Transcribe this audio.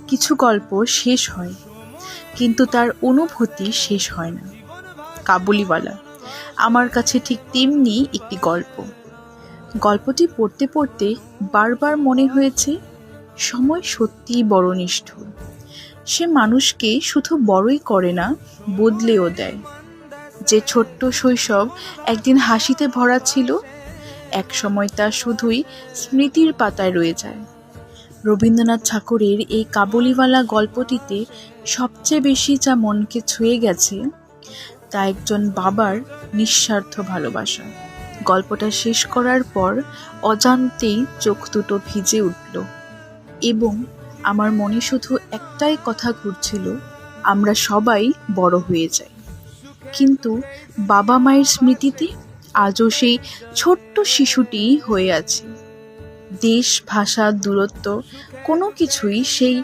কিছু গল্প শেষ হয়, কিন্তু তার অনুভূতি শেষ হয় না। কাবুলিওয়ালা আমার কাছে ঠিক তেমনি একটি গল্প। গল্পটি পড়তে পড়তে বারবার মনে হয়েছে সময় সত্যিই বড় নিষ্ঠুর। সে মানুষকে শুধু বড়ই করে না, বদলেও দেয়। যে ছোট্ট শৈশব একদিন হাসিতে ভরা ছিল, এক সময় তা শুধুই স্মৃতির পাতায় রয়ে যায়। রবীন্দ্রনাথ ঠাকুরের এই কাবুলিওয়ালা গল্পটিতে সবচেয়ে বেশি যা মনকে ছুঁয়ে গেছে তা একজন বাবার নিঃস্বার্থ ভালোবাসা। গল্পটা শেষ করার পর অজান্তেই চোখ দুটো ভিজে উঠল এবং আমার মনে শুধু একটাই কথা ঘুরছিল, আমরা সবাই বড় হয়ে যাই, কিন্তু বাবা মায়ের স্মৃতিতে আজও সেই ছোট্ট শিশুটি হয়ে আছে। দেশ, ভাষা, দূরত্ব কোনো কিছুই সেই